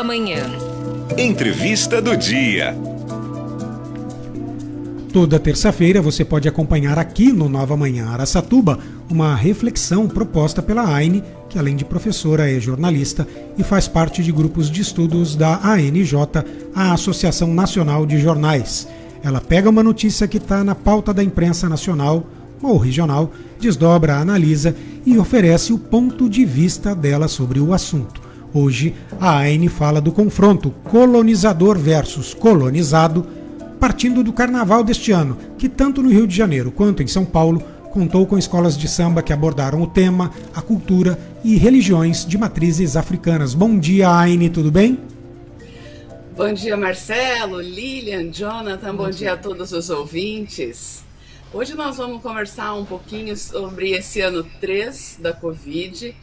Nova Manhã. Entrevista do dia. Toda terça-feira você pode acompanhar aqui no Nova Manhã Araçatuba uma reflexão proposta pela Aine, que além de professora é jornalista e faz parte de grupos de estudos da ANJ, a Associação Nacional de Jornais. Ela pega uma notícia que está na pauta da imprensa nacional ou regional, desdobra, analisa e oferece o ponto de vista dela sobre o assunto. Hoje, a Aine fala do confronto colonizador versus colonizado, partindo do carnaval deste ano, que tanto no Rio de Janeiro quanto em São Paulo contou com escolas de samba que abordaram o tema, a cultura e religiões de matrizes africanas. Bom dia, Aine, tudo bem? Bom dia, Marcelo, Lilian, Jonathan, bom dia a todos os ouvintes. Hoje nós vamos conversar um pouquinho sobre esse ano 3 da Covid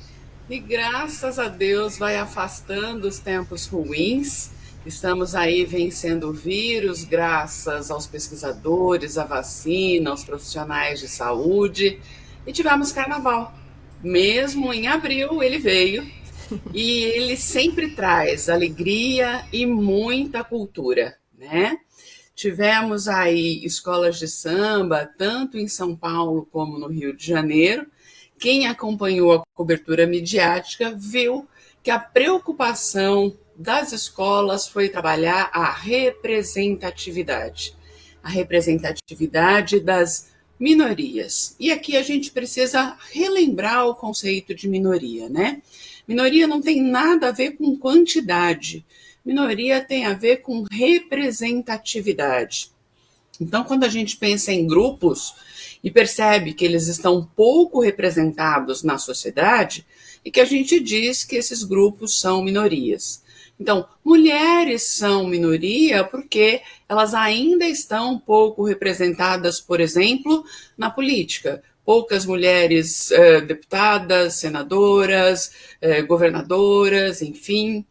e graças a Deus vai afastando os tempos ruins. Estamos aí vencendo o vírus graças aos pesquisadores, à vacina, aos profissionais de saúde e tivemos carnaval. Mesmo em abril ele veio e ele sempre traz alegria e muita cultura, né? Tivemos aí escolas de samba, tanto em São Paulo como no Rio de Janeiro. Quem acompanhou a cobertura midiática viu que a preocupação das escolas foi trabalhar a representatividade das minorias. E aqui a gente precisa relembrar o conceito de minoria, né? Minoria não tem nada a ver com quantidade. Minoria tem a ver com representatividade. Então, quando a gente pensa em grupos e percebe que eles estão pouco representados na sociedade, e que a gente diz que esses grupos são minorias. Então, mulheres são minoria porque elas ainda estão pouco representadas, por exemplo, na política. Poucas mulheres deputadas, senadoras, governadoras, enfim.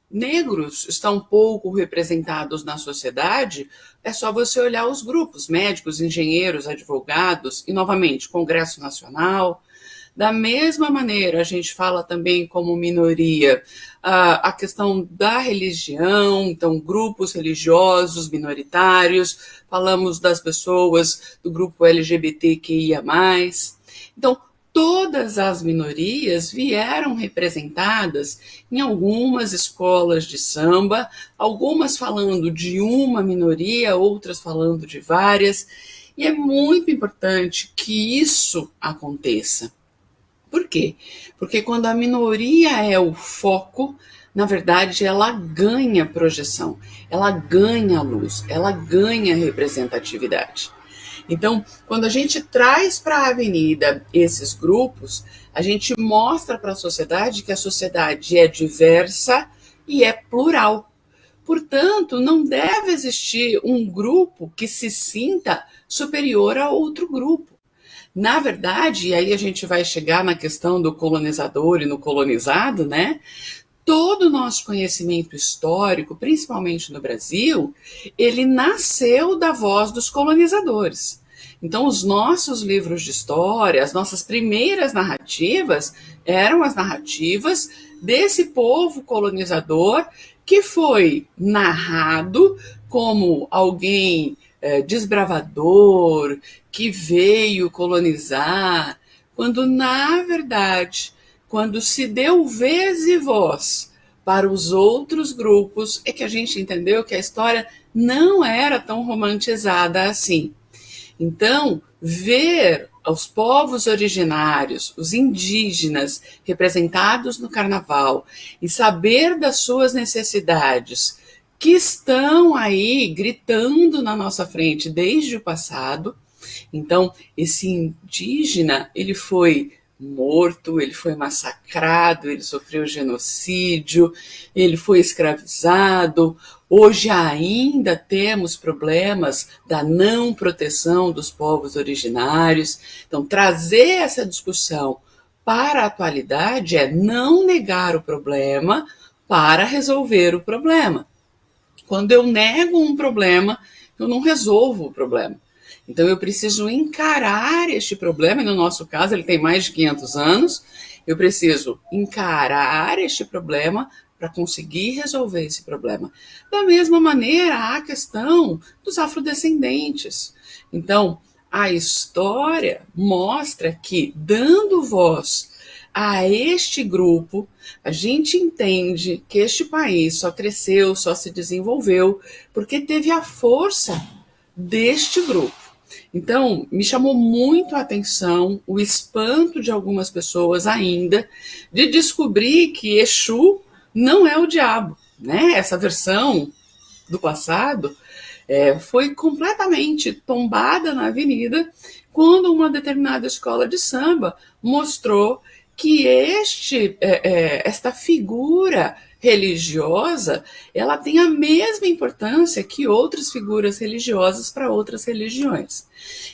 Negros estão pouco representados na sociedade, é só você olhar os grupos, médicos, engenheiros, advogados, e novamente, Congresso Nacional. Da mesma maneira, a gente fala também como minoria a questão da religião, então grupos religiosos minoritários, falamos das pessoas do grupo LGBTQIA+. Então, todas as minorias vieram representadas em algumas escolas de samba, algumas falando de uma minoria, outras falando de várias, e é muito importante que isso aconteça. Por quê? Porque quando a minoria é o foco, na verdade ela ganha projeção, ela ganha luz, ela ganha representatividade. Então, quando a gente traz para a avenida esses grupos, a gente mostra para a sociedade que a sociedade é diversa e é plural. Portanto, não deve existir um grupo que se sinta superior a outro grupo. Na verdade, e aí a gente vai chegar na questão do colonizador e no colonizado, né? Todo o nosso conhecimento histórico, principalmente no Brasil, ele nasceu da voz dos colonizadores. Então, os nossos livros de história, as nossas primeiras narrativas, eram as narrativas desse povo colonizador que foi narrado como alguém desbravador, que veio colonizar, quando, na verdade, quando se deu vez e voz para os outros grupos, é que a gente entendeu que a história não era tão romantizada assim. Então, ver os povos originários, os indígenas representados no carnaval e saber das suas necessidades que estão aí gritando na nossa frente desde o passado. Então, esse indígena, ele foi morto, ele foi massacrado, ele sofreu genocídio, ele foi escravizado. Hoje ainda temos problemas da não proteção dos povos originários. Então, trazer essa discussão para a atualidade é não negar o problema para resolver o problema. Quando eu nego um problema, eu não resolvo o problema. Então, eu preciso encarar este problema, e no nosso caso, ele tem mais de 500 anos, eu preciso encarar este problema para conseguir resolver esse problema. Da mesma maneira, há a questão dos afrodescendentes. Então, a história mostra que, dando voz a este grupo, a gente entende que este país só cresceu, só se desenvolveu, porque teve a força deste grupo. Então, me chamou muito a atenção o espanto de algumas pessoas ainda de descobrir que Exu não é o diabo, né? Essa versão do passado foi completamente tombada na avenida quando uma determinada escola de samba mostrou que esta figura religiosa, ela tem a mesma importância que outras figuras religiosas para outras religiões.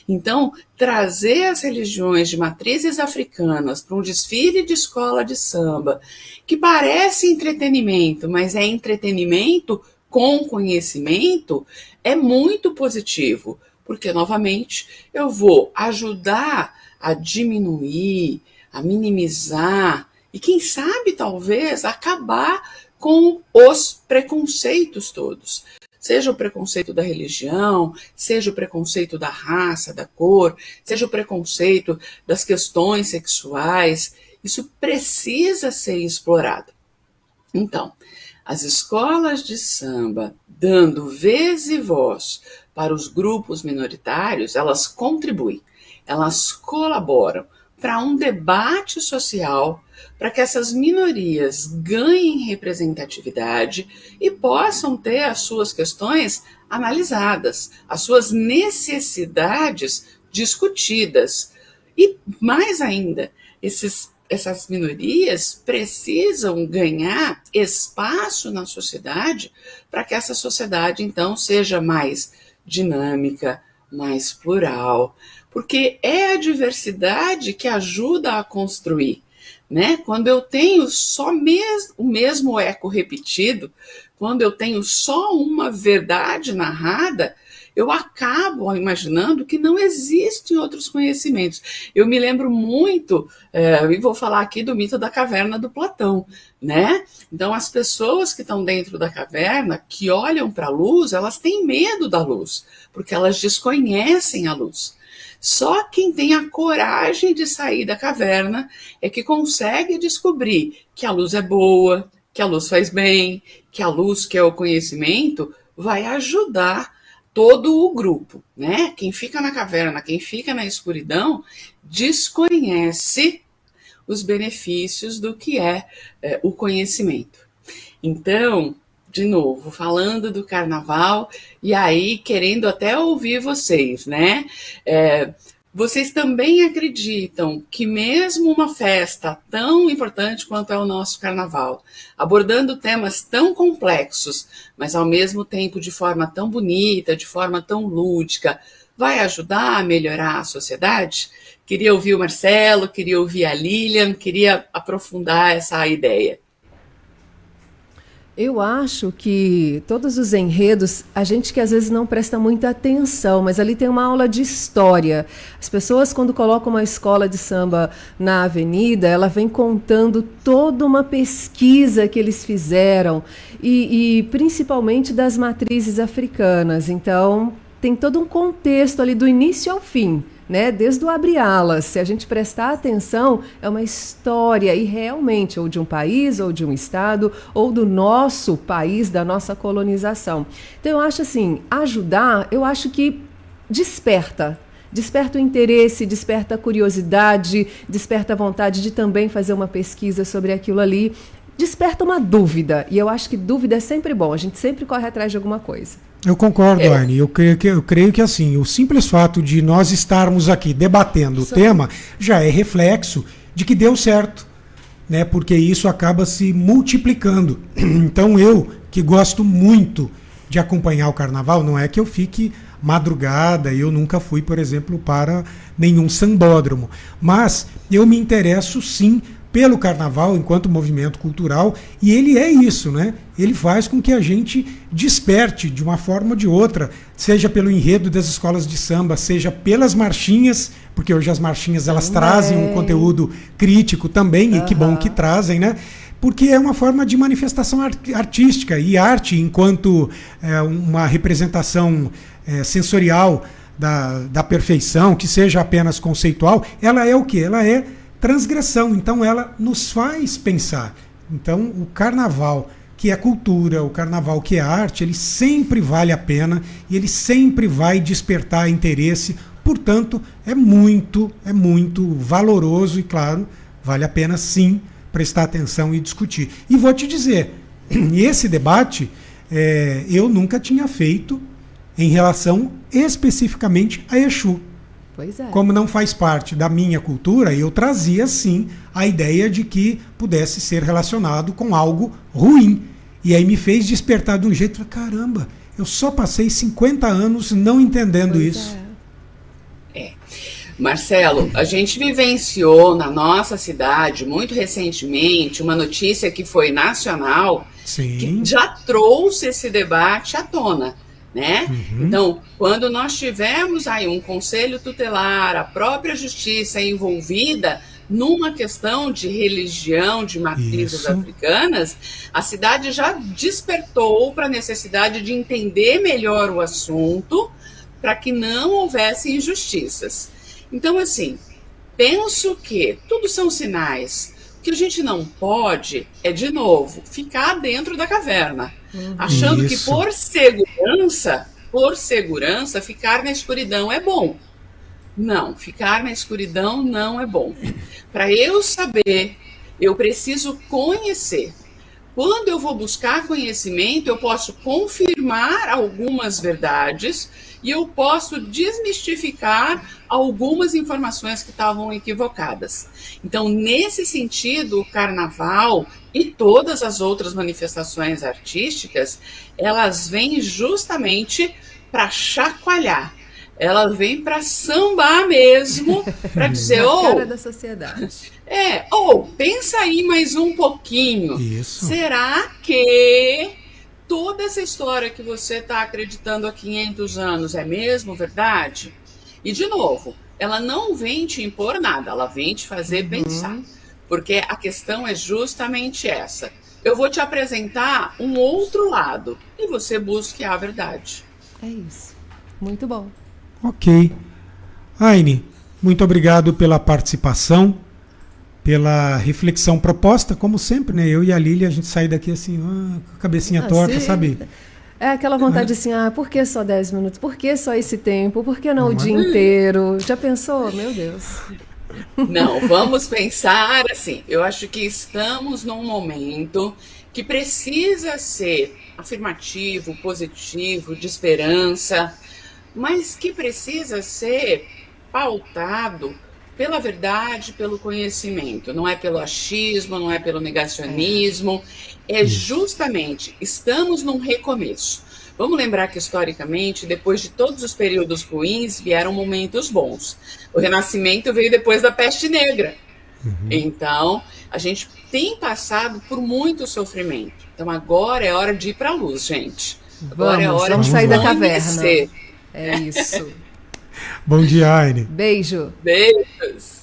Então, trazer as religiões de matrizes africanas para um desfile de escola de samba, que parece entretenimento, mas é entretenimento com conhecimento, é muito positivo, porque, novamente, eu vou ajudar a diminuir, a minimizar e, quem sabe, talvez, acabar com os preconceitos todos. Seja o preconceito da religião, seja o preconceito da raça, da cor, seja o preconceito das questões sexuais. Isso precisa ser explorado. Então, as escolas de samba, dando vez e voz para os grupos minoritários, elas contribuem, elas colaboram para um debate social, para que essas minorias ganhem representatividade e possam ter as suas questões analisadas, as suas necessidades discutidas. E, mais ainda, essas minorias precisam ganhar espaço na sociedade para que essa sociedade, então, seja mais dinâmica, mais plural, porque é a diversidade que ajuda a construir, né? Quando eu tenho só o mesmo eco repetido, quando eu tenho só uma verdade narrada, eu acabo imaginando que não existem outros conhecimentos. Eu me lembro muito, e vou falar aqui do mito da caverna do Platão, né? Então, as pessoas que estão dentro da caverna, que olham para a luz, elas têm medo da luz, porque elas desconhecem a luz. Só quem tem a coragem de sair da caverna é que consegue descobrir que a luz é boa, que a luz faz bem, que a luz, que é o conhecimento, vai ajudar todo o grupo, né? Quem fica na caverna, quem fica na escuridão, desconhece os benefícios do que é o conhecimento. Então, de novo, falando do carnaval, e aí querendo até ouvir vocês, né? Vocês também acreditam que mesmo uma festa tão importante quanto é o nosso carnaval, abordando temas tão complexos, mas ao mesmo tempo de forma tão bonita, de forma tão lúdica, vai ajudar a melhorar a sociedade? Queria ouvir o Marcelo, queria ouvir a Lilian, queria aprofundar essa ideia. Eu acho que todos os enredos, a gente que às vezes não presta muita atenção, mas ali tem uma aula de história. As pessoas, quando colocam uma escola de samba na avenida, ela vem contando toda uma pesquisa que eles fizeram, e principalmente das matrizes africanas. Então, tem todo um contexto ali do início ao fim, né? Desde o abre-alas, se a gente prestar atenção, é uma história, e realmente, ou de um país, ou de um estado, ou do nosso país, da nossa colonização. Então, eu acho assim, ajudar, eu acho que desperta o interesse, desperta a curiosidade, desperta a vontade de também fazer uma pesquisa sobre aquilo ali, desperta uma dúvida, e eu acho que dúvida é sempre bom, a gente sempre corre atrás de alguma coisa. Eu concordo, Arne. Eu creio que assim, o simples fato de nós estarmos aqui debatendo o tema já é reflexo de que deu certo, né? Porque isso acaba se multiplicando. Então eu, que gosto muito de acompanhar o carnaval, não é que eu fique madrugada, eu nunca fui, por exemplo, para nenhum sambódromo, mas eu me interesso sim pelo carnaval enquanto movimento cultural, e ele é isso, né? Ele faz com que a gente desperte de uma forma ou de outra, seja pelo enredo das escolas de samba, seja pelas marchinhas, porque hoje as marchinhas elas trazem um conteúdo crítico também, e que bom que trazem, né? porque é uma forma de manifestação artística, e arte, enquanto uma representação sensorial da perfeição, que seja apenas conceitual, ela é o quê? Ela é transgressão, então ela nos faz pensar. Então o carnaval, que é cultura, o carnaval que é arte, ele sempre vale a pena e ele sempre vai despertar interesse, portanto é muito valoroso e, claro, vale a pena sim prestar atenção e discutir. E vou te dizer, esse debate eu nunca tinha feito em relação especificamente a Exu. Pois é. Como não faz parte da minha cultura, eu trazia sim a ideia de que pudesse ser relacionado com algo ruim. E aí me fez despertar de um jeito, caramba, eu só passei 50 anos não entendendo Pois isso. Marcelo, a gente vivenciou na nossa cidade, muito recentemente, uma notícia que foi nacional, Sim. que já trouxe esse debate à tona, né? Então, quando nós tivemos aí um conselho tutelar, a própria justiça envolvida numa questão de religião, de matrizes africanas, a cidade já despertou para a necessidade de entender melhor o assunto, para que não houvesse injustiças. Então, assim, penso que tudo são sinais. O que a gente não pode é, de novo, ficar dentro da caverna, achando que por segurança, ficar na escuridão é bom. Não, ficar na escuridão não é bom. Para eu saber, eu preciso conhecer. Quando eu vou buscar conhecimento, eu posso confirmar algumas verdades e eu posso desmistificar algumas informações que estavam equivocadas. Então, nesse sentido, o carnaval e todas as outras manifestações artísticas, elas vêm justamente para chacoalhar. Ela vem para sambar mesmo, para dizer, cara da sociedade. Pensa aí mais um pouquinho. Isso. Será que toda essa história que você está acreditando há 500 anos é mesmo verdade? E, de novo, ela não vem te impor nada, ela vem te fazer pensar. Porque a questão é justamente essa. Eu vou te apresentar um outro lado e você busque a verdade. É isso. Muito bom. Ok. Aine, muito obrigado pela participação, pela reflexão proposta, como sempre, né? Eu e a Lília, a gente sai daqui assim, com a cabecinha torta, sim. sabe? É aquela vontade assim, por que só 10 minutos? Por que só esse tempo? Por que não o dia inteiro? Já pensou? Meu Deus. Não, vamos pensar assim, eu acho que estamos num momento que precisa ser afirmativo, positivo, de esperança, mas que precisa ser pautado pela verdade, pelo conhecimento, não é pelo achismo, não é pelo negacionismo, é justamente, estamos num recomeço. Vamos lembrar que, historicamente, depois de todos os períodos ruins, vieram momentos bons. O Renascimento veio depois da Peste Negra. Então, a gente tem passado por muito sofrimento. Então, agora é hora de ir para a luz, gente. Agora é hora vamos de sair da conhecer. caverna. É isso. Bom dia, Aine. Beijo. Beijos.